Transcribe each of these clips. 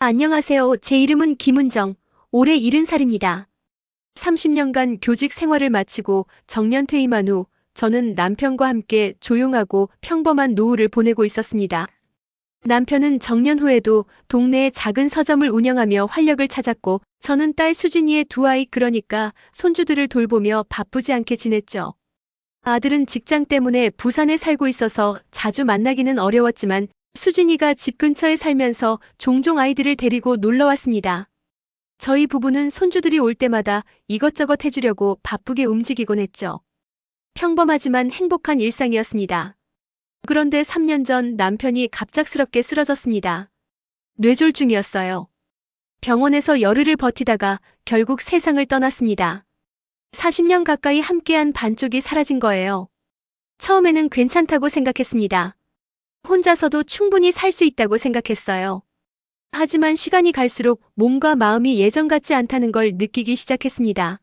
안녕하세요. 제 이름은 김은정. 올해 70살입니다. 30년간 교직 생활을 마치고 정년 퇴임한 후 저는 남편과 함께 조용하고 평범한 노후를 보내고 있었습니다. 남편은 정년 후에도 동네의 작은 서점을 운영하며 활력을 찾았고 저는 딸 수진이의 두 아이 그러니까 손주들을 돌보며 바쁘지 않게 지냈죠. 아들은 직장 때문에 부산에 살고 있어서 자주 만나기는 어려웠지만 수진이가 집 근처에 살면서 종종 아이들을 데리고 놀러 왔습니다. 저희 부부는 손주들이 올 때마다 이것저것 해주려고 바쁘게 움직이곤 했죠. 평범하지만 행복한 일상이었습니다. 그런데 3년 전 남편이 갑작스럽게 쓰러졌습니다. 뇌졸중이었어요. 병원에서 열흘을 버티다가 결국 세상을 떠났습니다. 40년 가까이 함께한 반쪽이 사라진 거예요. 처음에는 괜찮다고 생각했습니다. 혼자서도 충분히 살 수 있다고 생각했어요. 하지만 시간이 갈수록 몸과 마음이 예전 같지 않다는 걸 느끼기 시작했습니다.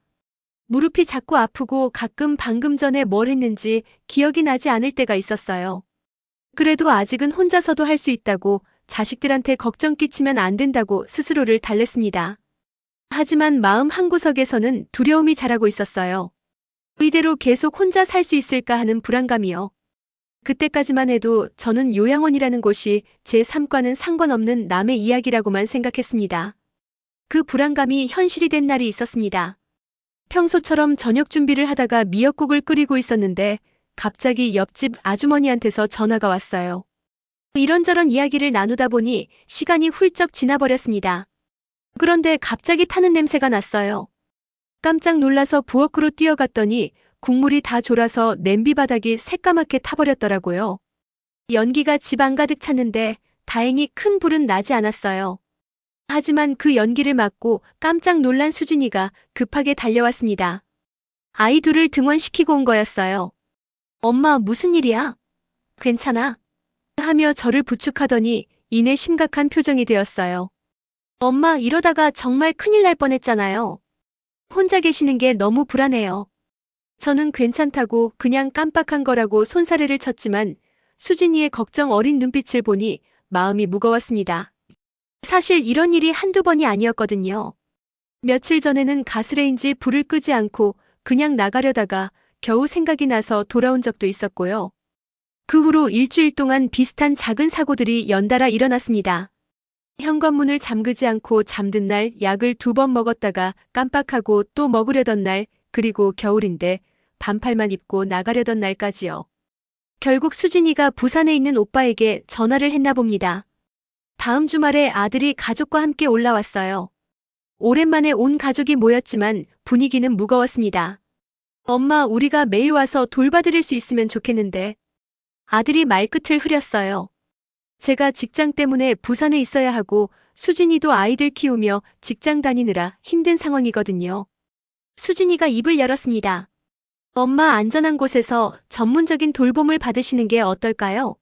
무릎이 자꾸 아프고 가끔 방금 전에 뭘 했는지 기억이 나지 않을 때가 있었어요. 그래도 아직은 혼자서도 할 수 있다고, 자식들한테 걱정 끼치면 안 된다고 스스로를 달랬습니다. 하지만 마음 한구석에서는 두려움이 자라고 있었어요. 이대로 계속 혼자 살 수 있을까 하는 불안감이요. 그때까지만 해도 저는 요양원이라는 곳이 제 삶과는 상관없는 남의 이야기라고만 생각했습니다. 그 불안감이 현실이 된 날이 있었습니다. 평소처럼 저녁 준비를 하다가 미역국을 끓이고 있었는데 갑자기 옆집 아주머니한테서 전화가 왔어요. 이런저런 이야기를 나누다 보니 시간이 훌쩍 지나버렸습니다. 그런데 갑자기 타는 냄새가 났어요. 깜짝 놀라서 부엌으로 뛰어갔더니 국물이 다 졸아서 냄비 바닥이 새까맣게 타버렸더라고요. 연기가 집안 가득 찼는데 다행히 큰 불은 나지 않았어요. 하지만 그 연기를 막고 깜짝 놀란 수진이가 급하게 달려왔습니다. 아이 둘을 등원시키고 온 거였어요. 엄마, 무슨 일이야? 괜찮아? 하며 저를 부축하더니 이내 심각한 표정이 되었어요. 엄마, 이러다가 정말 큰일 날 뻔했잖아요. 혼자 계시는 게 너무 불안해요. 저는 괜찮다고 그냥 깜빡한 거라고 손사래를 쳤지만 수진이의 걱정 어린 눈빛을 보니 마음이 무거웠습니다. 사실 이런 일이 한두 번이 아니었거든요. 며칠 전에는 가스레인지 불을 끄지 않고 그냥 나가려다가 겨우 생각이 나서 돌아온 적도 있었고요. 그 후로 일주일 동안 비슷한 작은 사고들이 연달아 일어났습니다. 현관문을 잠그지 않고 잠든 날, 약을 2번 먹었다가 깜빡하고 또 먹으려던 날, 그리고 겨울인데 반팔만 입고 나가려던 날까지요. 결국 수진이가 부산에 있는 오빠에게 전화를 했나 봅니다. 다음 주말에 아들이 가족과 함께 올라왔어요. 오랜만에 온 가족이 모였지만 분위기는 무거웠습니다. 엄마, 우리가 매일 와서 돌봐드릴 수 있으면 좋겠는데. 아들이 말끝을 흐렸어요. 제가 직장 때문에 부산에 있어야 하고 수진이도 아이들 키우며 직장 다니느라 힘든 상황이거든요. 수진이가 입을 열었습니다. 엄마, 안전한 곳에서 전문적인 돌봄을 받으시는 게 어떨까요?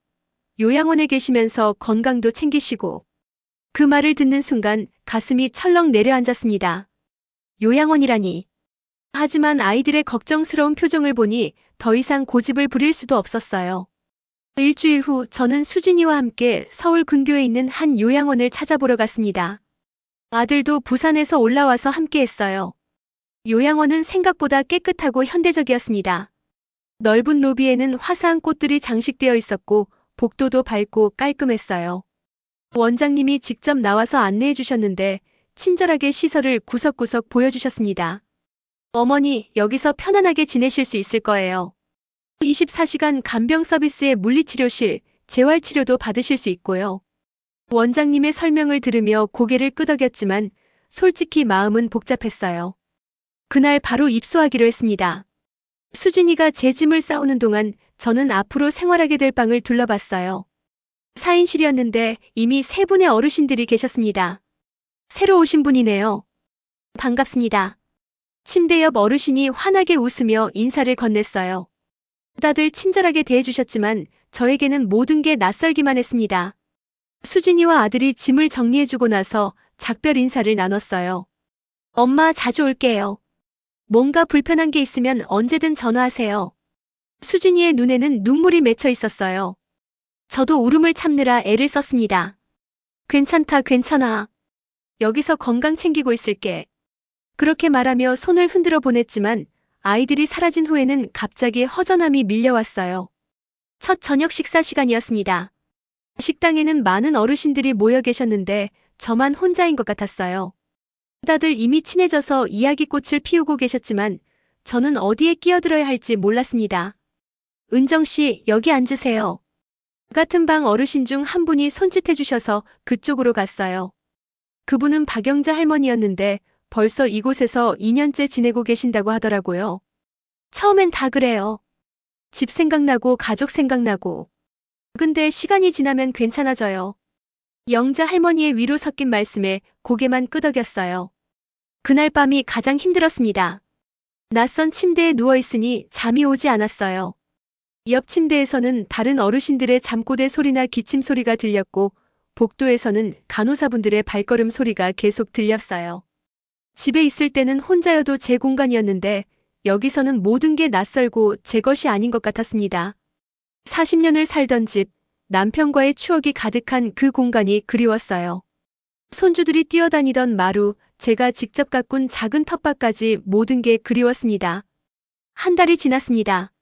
요양원에 계시면서 건강도 챙기시고. 그 말을 듣는 순간 가슴이 철렁 내려앉았습니다. 요양원이라니. 하지만 아이들의 걱정스러운 표정을 보니 더 이상 고집을 부릴 수도 없었어요. 일주일 후 저는 수진이와 함께 서울 근교에 있는 한 요양원을 찾아보러 갔습니다. 아들도 부산에서 올라와서 함께 했어요. 요양원은 생각보다 깨끗하고 현대적이었습니다. 넓은 로비에는 화사한 꽃들이 장식되어 있었고 복도도 밝고 깔끔했어요. 원장님이 직접 나와서 안내해 주셨는데 친절하게 시설을 구석구석 보여주셨습니다. 어머니, 여기서 편안하게 지내실 수 있을 거예요. 24시간 간병 서비스에 물리치료실, 재활치료도 받으실 수 있고요. 원장님의 설명을 들으며 고개를 끄덕였지만 솔직히 마음은 복잡했어요. 그날 바로 입소하기로 했습니다. 수진이가 제 짐을 싸우는 동안 저는 앞으로 생활하게 될 방을 둘러봤어요. 4인실이었는데 이미 3분의 어르신들이 계셨습니다. 새로 오신 분이네요. 반갑습니다. 침대 옆 어르신이 환하게 웃으며 인사를 건넸어요. 다들 친절하게 대해주셨지만 저에게는 모든 게 낯설기만 했습니다. 수진이와 아들이 짐을 정리해주고 나서 작별 인사를 나눴어요. 엄마, 자주 올게요. 뭔가 불편한 게 있으면 언제든 전화하세요. 수진이의 눈에는 눈물이 맺혀 있었어요. 저도 울음을 참느라 애를 썼습니다. 괜찮다, 괜찮아. 여기서 건강 챙기고 있을게. 그렇게 말하며 손을 흔들어 보냈지만 아이들이 사라진 후에는 갑자기 허전함이 밀려왔어요. 첫 저녁 식사 시간이었습니다. 식당에는 많은 어르신들이 모여 계셨는데 저만 혼자인 것 같았어요. 다들 이미 친해져서 이야기꽃을 피우고 계셨지만 저는 어디에 끼어들어야 할지 몰랐습니다. 은정 씨, 여기 앉으세요. 같은 방 어르신 중 한 분이 손짓해 주셔서 그쪽으로 갔어요. 그분은 박영자 할머니였는데 벌써 이곳에서 2년째 지내고 계신다고 하더라고요. 처음엔 다 그래요. 집 생각나고 가족 생각나고. 근데 시간이 지나면 괜찮아져요. 영자 할머니의 위로 섞인 말씀에 고개만 끄덕였어요. 그날 밤이 가장 힘들었습니다. 낯선 침대에 누워있으니 잠이 오지 않았어요. 옆 침대에서는 다른 어르신들의 잠꼬대 소리나 기침 소리가 들렸고 복도에서는 간호사분들의 발걸음 소리가 계속 들렸어요. 집에 있을 때는 혼자여도 제 공간이었는데 여기서는 모든 게 낯설고 제 것이 아닌 것 같았습니다. 40년을 살던 집, 남편과의 추억이 가득한 그 공간이 그리웠어요. 손주들이 뛰어다니던 마루, 제가 직접 가꾼 작은 텃밭까지 모든 게 그리웠습니다. 한 달이 지났습니다.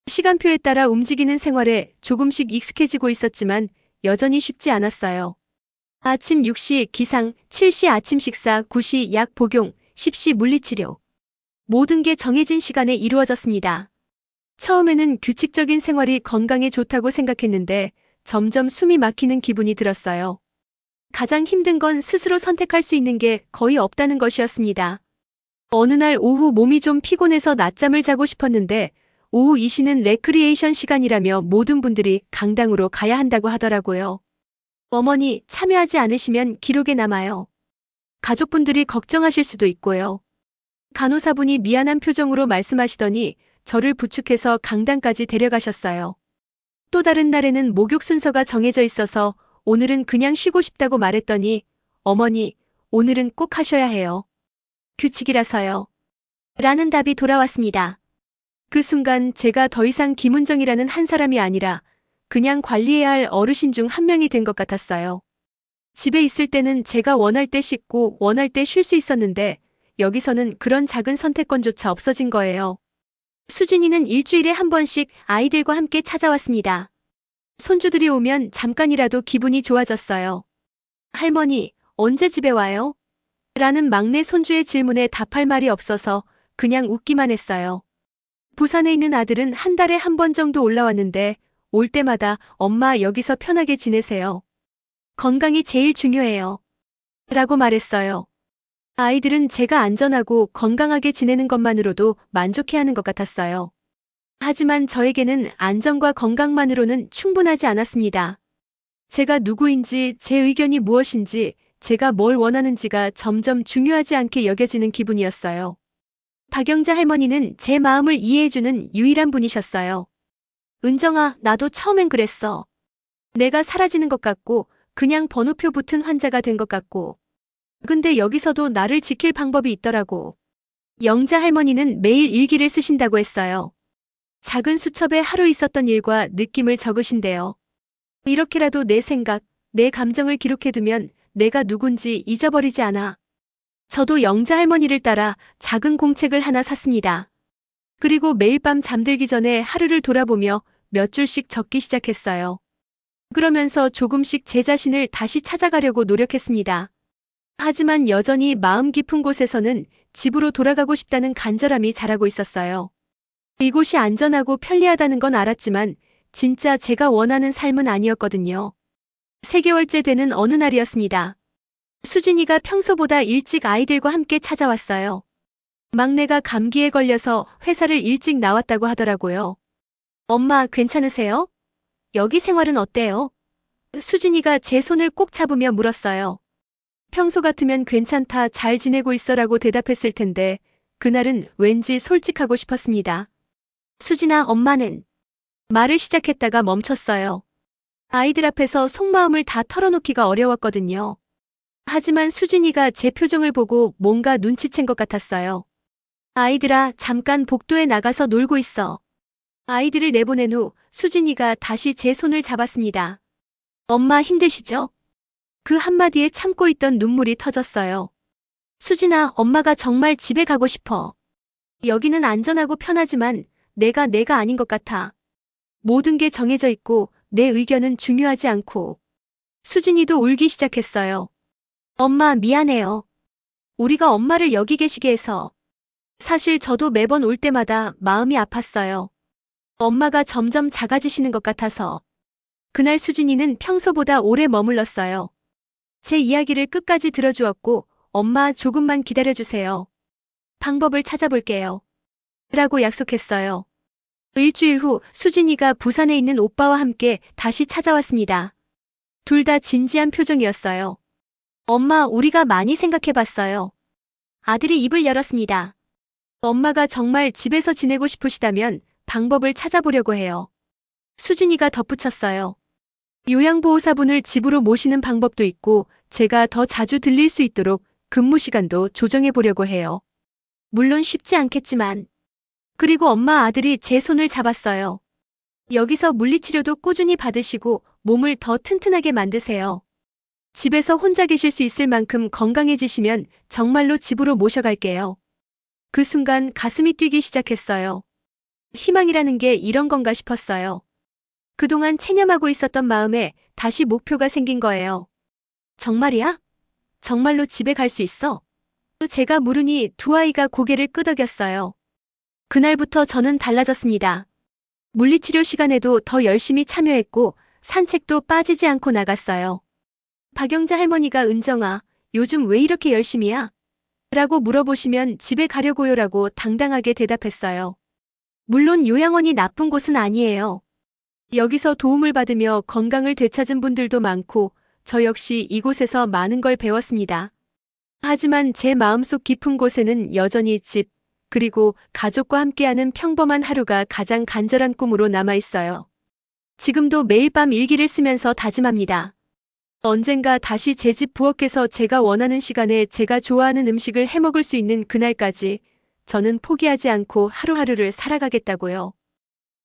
시간표에 따라 움직이는 생활에 조금씩 익숙해지고 있었지만 여전히 쉽지 않았어요. 아침 6시 기상, 7시 아침 식사, 9시 약 복용, 10시 물리치료. 모든 게 정해진 시간에 이루어졌습니다. 처음에는 규칙적인 생활이 건강에 좋다고 생각했는데 점점 숨이 막히는 기분이 들었어요. 가장 힘든 건 스스로 선택할 수 있는 게 거의 없다는 것이었습니다. 어느 날 오후 몸이 좀 피곤해서 낮잠을 자고 싶었는데 오후 2시는 레크리에이션 시간이라며 모든 분들이 강당으로 가야 한다고 하더라고요. 어머니, 참여하지 않으시면 기록에 남아요. 가족분들이 걱정하실 수도 있고요. 간호사분이 미안한 표정으로 말씀하시더니 저를 부축해서 강당까지 데려가셨어요. 또 다른 날에는 목욕 순서가 정해져 있어서 오늘은 그냥 쉬고 싶다고 말했더니 어머니, 오늘은 꼭 하셔야 해요. 규칙이라서요. 라는 답이 돌아왔습니다. 그 순간 제가 더 이상 김은정이라는 한 사람이 아니라 그냥 관리해야 할 어르신 중 한 명이 된 것 같았어요. 집에 있을 때는 제가 원할 때 씻고 원할 때 쉴 수 있었는데 여기서는 그런 작은 선택권조차 없어진 거예요. 수진이는 일주일에 한 번씩 아이들과 함께 찾아왔습니다. 손주들이 오면 잠깐이라도 기분이 좋아졌어요. 할머니, 언제 집에 와요? 라는 막내 손주의 질문에 답할 말이 없어서 그냥 웃기만 했어요. 부산에 있는 아들은 한 달에 한 번 정도 올라왔는데 올 때마다 엄마 여기서 편하게 지내세요. 건강이 제일 중요해요. 라고 말했어요. 아이들은 제가 안전하고 건강하게 지내는 것만으로도 만족해하는 것 같았어요. 하지만 저에게는 안전과 건강만으로는 충분하지 않았습니다. 제가 누구인지, 제 의견이 무엇인지, 제가 뭘 원하는지가 점점 중요하지 않게 여겨지는 기분이었어요. 박영자 할머니는 제 마음을 이해해주는 유일한 분이셨어요. 은정아, 나도 처음엔 그랬어. 내가 사라지는 것 같고 그냥 번호표 붙은 환자가 된 것 같고. 근데 여기서도 나를 지킬 방법이 있더라고. 영자 할머니는 매일 일기를 쓰신다고 했어요. 작은 수첩에 하루 있었던 일과 느낌을 적으신대요. 이렇게라도 내 생각, 내 감정을 기록해두면 내가 누군지 잊어버리지 않아. 저도 영자 할머니를 따라 작은 공책을 하나 샀습니다. 그리고 매일 밤 잠들기 전에 하루를 돌아보며 몇 줄씩 적기 시작했어요. 그러면서 조금씩 제 자신을 다시 찾아가려고 노력했습니다. 하지만 여전히 마음 깊은 곳에서는 집으로 돌아가고 싶다는 간절함이 자라고 있었어요. 이곳이 안전하고 편리하다는 건 알았지만 진짜 제가 원하는 삶은 아니었거든요. 3개월째 되는 어느 날이었습니다. 수진이가 평소보다 일찍 아이들과 함께 찾아왔어요. 막내가 감기에 걸려서 회사를 일찍 나왔다고 하더라고요. 엄마, 괜찮으세요? 여기 생활은 어때요? 수진이가 제 손을 꼭 잡으며 물었어요. 평소 같으면 괜찮다, 잘 지내고 있어라고 대답했을 텐데 그날은 왠지 솔직하고 싶었습니다. 수진아, 엄마는 말을 시작했다가 멈췄어요. 아이들 앞에서 속마음을 다 털어놓기가 어려웠거든요. 하지만 수진이가 제 표정을 보고 뭔가 눈치챈 것 같았어요. 아이들아, 잠깐 복도에 나가서 놀고 있어. 아이들을 내보낸 후 수진이가 다시 제 손을 잡았습니다. 엄마 힘드시죠? 그 한마디에 참고 있던 눈물이 터졌어요. 수진아, 엄마가 정말 집에 가고 싶어. 여기는 안전하고 편하지만 내가 아닌 것 같아. 모든 게 정해져 있고 내 의견은 중요하지 않고. 수진이도 울기 시작했어요. 엄마, 미안해요. 우리가 엄마를 여기 계시게 해서. 사실 저도 매번 올 때마다 마음이 아팠어요. 엄마가 점점 작아지시는 것 같아서. 그날 수진이는 평소보다 오래 머물렀어요. 제 이야기를 끝까지 들어주었고, 엄마 조금만 기다려주세요. 방법을 찾아볼게요. 라고 약속했어요. 일주일 후 수진이가 부산에 있는 오빠와 함께 다시 찾아왔습니다. 둘 다 진지한 표정이었어요. 엄마, 우리가 많이 생각해봤어요. 아들이 입을 열었습니다. 엄마가 정말 집에서 지내고 싶으시다면 방법을 찾아보려고 해요. 수진이가 덧붙였어요. 요양보호사분을 집으로 모시는 방법도 있고 제가 더 자주 들릴 수 있도록 근무 시간도 조정해 보려고 해요. 물론 쉽지 않겠지만. 그리고 엄마, 아들이 제 손을 잡았어요. 여기서 물리치료도 꾸준히 받으시고 몸을 더 튼튼하게 만드세요. 집에서 혼자 계실 수 있을 만큼 건강해지시면 정말로 집으로 모셔갈게요. 그 순간 가슴이 뛰기 시작했어요. 희망이라는 게 이런 건가 싶었어요. 그동안 체념하고 있었던 마음에 다시 목표가 생긴 거예요. 정말이야? 정말로 집에 갈 수 있어? 제가 물으니 두 아이가 고개를 끄덕였어요. 그날부터 저는 달라졌습니다. 물리치료 시간에도 더 열심히 참여했고 산책도 빠지지 않고 나갔어요. 박영자 할머니가 은정아, 요즘 왜 이렇게 열심히야? 라고 물어보시면 집에 가려고요라고 당당하게 대답했어요. 물론 요양원이 나쁜 곳은 아니에요. 여기서 도움을 받으며 건강을 되찾은 분들도 많고 저 역시 이곳에서 많은 걸 배웠습니다. 하지만 제 마음속 깊은 곳에는 여전히 집, 그리고 가족과 함께하는 평범한 하루가 가장 간절한 꿈으로 남아있어요. 지금도 매일 밤 일기를 쓰면서 다짐합니다. 언젠가 다시 제 집 부엌에서 제가 원하는 시간에 제가 좋아하는 음식을 해먹을 수 있는 그날까지 저는 포기하지 않고 하루하루를 살아가겠다고요.